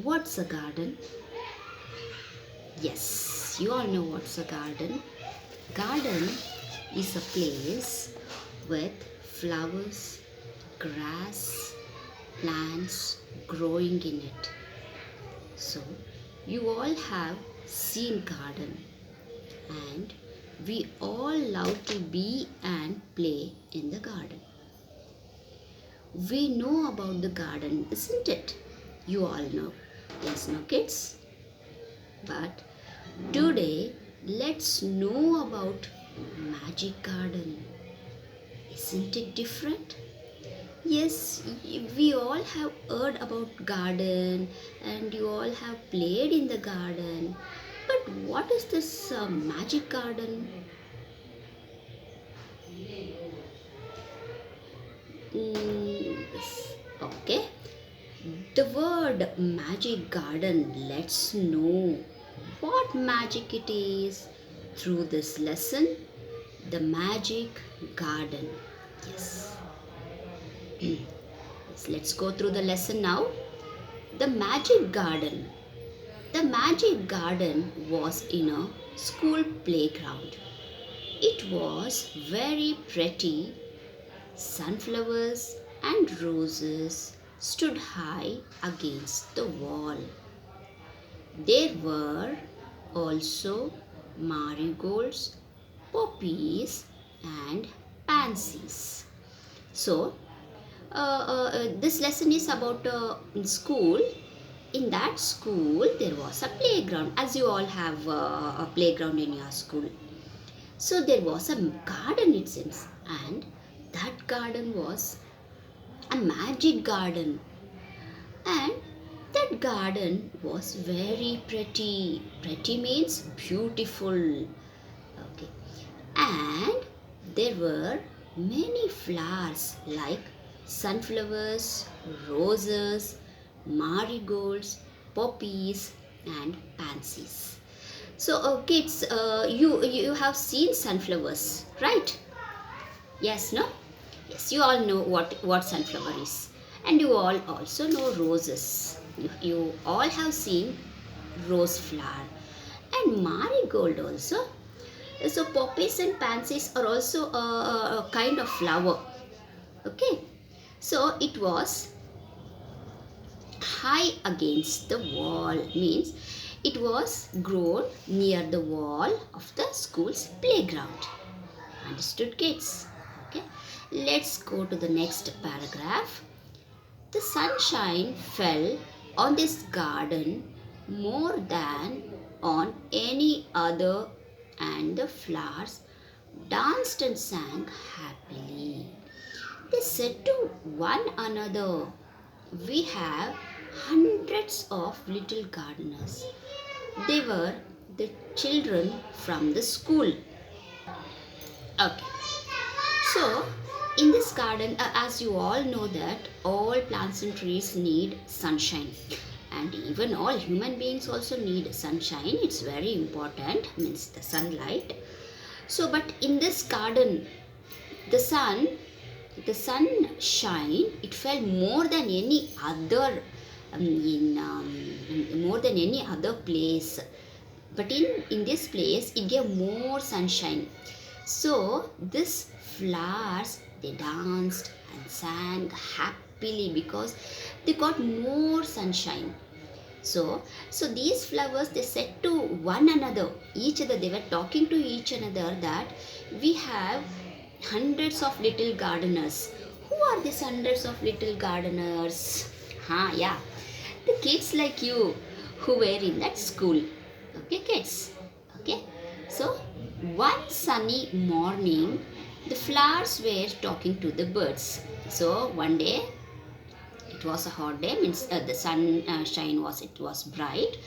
What's a garden? Yes, you all know what's a garden. Garden is a place with flowers, grass, plants growing in it. So, you all have seen garden and we all love to be and play in the garden. We know about the garden, isn't it? You all know. Yes, no kids? But today, let's know about magic garden. Isn't it different? Yes, we all have heard about garden and you all have played in the garden. But what is this magic garden? Okay. The word magic garden lets know what magic it is through this lesson, the magic garden. Yes. Yes, let's go through the lesson now. The magic garden. The magic garden was in a school playground. It was very pretty. Sunflowers and roses stood high against the wall. There were also marigolds, poppies, and pansies. So, this lesson is about school. In that school, there was a playground, as you all have a playground in your school. So, there was a garden, it seems, and that garden was a magic garden. And that garden was very pretty. Pretty means beautiful. Okay. And there were many flowers like sunflowers, roses, marigolds, poppies, and pansies. So, kids, you have seen sunflowers, right? Yes, no? Yes, you all know what sunflower is. And you all also know roses. You all have seen rose flower. And marigold also. So poppies and pansies are also a kind of flower. Okay. So it was high against the wall, means it was grown near the wall of the school's playground. Understood, kids? Okay. Let's go to the next paragraph. The sunshine fell on this garden more than on any other, and the flowers danced and sang happily. They said to one another, "We have hundreds of little gardeners." They were the children from the school. Okay. So, in this garden, as you all know that all plants and trees need sunshine, and even all human beings also need sunshine. It's very important, means the sunlight. So, but in this garden, the sunshine, it fell more than any other more than any other place. But in this place, it gave more sunshine. So this flowers, they danced and sang happily because they got more sunshine. So these flowers, they said to one another, each other, they were talking to each another that we have hundreds of little gardeners. Who are these hundreds of little gardeners? Yeah, the kids like you who were in that school. Okay, kids. Okay. So one sunny morning, the flowers were talking to the birds. So one day, it was a hot day, means the sunshine was bright.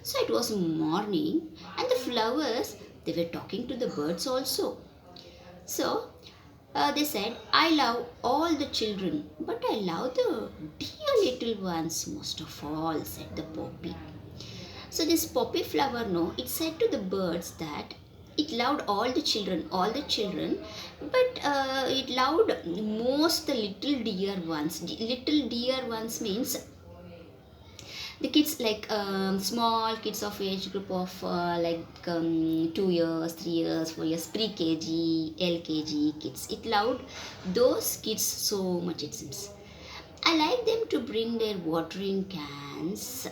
So it was morning, and the flowers, they were talking to the birds also. So they said, "I love all the children, but I love the dear little ones most of all," said the poppy. So this poppy flower, no, it said to the birds that it loved all the children, but it loved most the little dear ones. Little dear ones means The kids like small kids of age group of 2 years, 3 years, 4 years, pre-KG, LKG kids. It loved those kids so much, it seems. I like them to bring their watering cans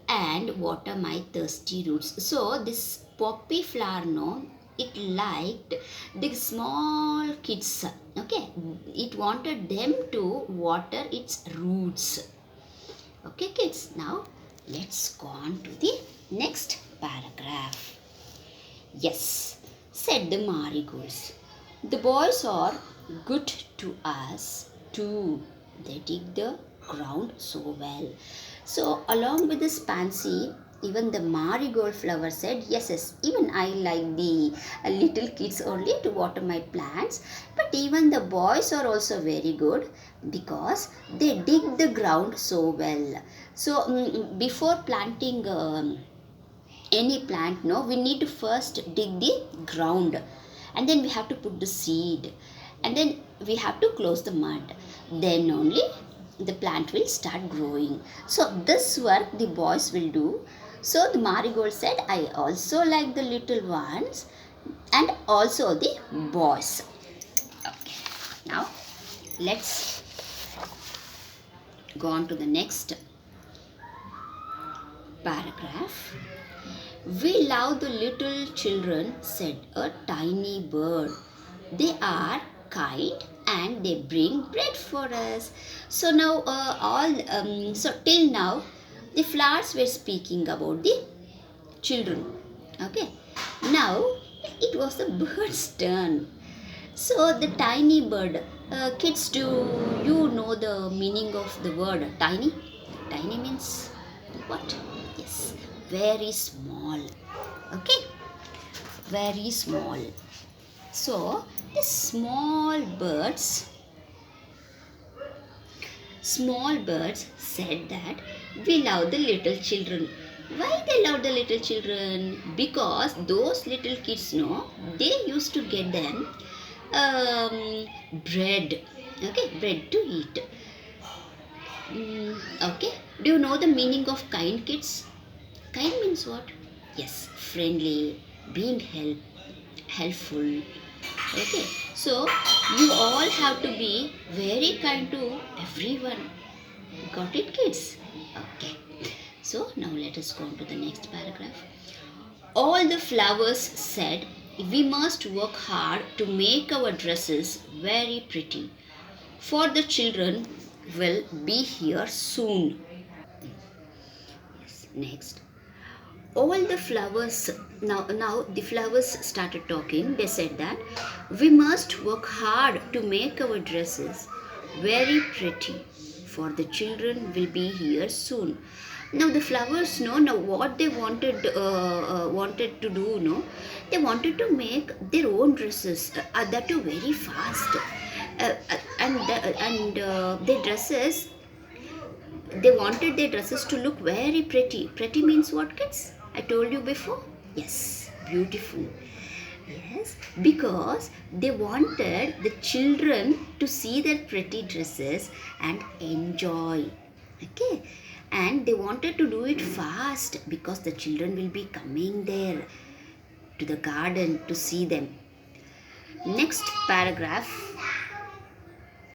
and water my thirsty roots. So this poppy flower, no, it liked the small kids. Okay, it wanted them to water its roots. Okay, kids. Now let's go on to the next paragraph. Yes, said the marigolds. The boys are good to us too. They dig the ground so well. So, along with this pansy, even the marigold flower said, yes, yes, even I like the little kids only to water my plants, but even the boys are also very good because they dig the ground so well. So, before planting any plant, no, we need to first dig the ground, and then we have to put the seed, and then we have to close the mud, then only the plant will start growing. So this work the boys will do. So the marigold said, I also like the little ones and also the boys. Okay, now let's go on to the next paragraph. We love the little children, said a tiny bird. They are kind and they bring bread for us. So now, so till now, the flowers were speaking about the children. Okay, now it was the bird's turn. So the tiny bird, kids, do you know the meaning of the word tiny? Tiny means what? Yes, very small. Okay, very small. So the small birds said that we love the little children. Why they love the little children? Because those little kids know they used to get them bread. Okay, bread to eat. Okay, do you know the meaning of kind, kids? Kind means what? Yes, friendly, being helpful. Okay, so you all have to be very kind to everyone. Got it, kids? Okay, so now let us go on to the next paragraph. All the flowers said, we must work hard to make our dresses very pretty, for the children will be here soon. Yes, next. All the flowers, now the flowers started talking. They said that we must work hard to make our dresses very pretty, for the children will be here soon. Now the flowers know now what they wanted to do. No, they wanted to make their own dresses, that too very fast, and their dresses, they wanted their dresses to look very pretty. Pretty means what, kids? I told you before. Yes, beautiful. Yes, because they wanted the children to see their pretty dresses and enjoy. Okay, and they wanted to do it fast because the children will be coming there to the garden to see them. Next paragraph.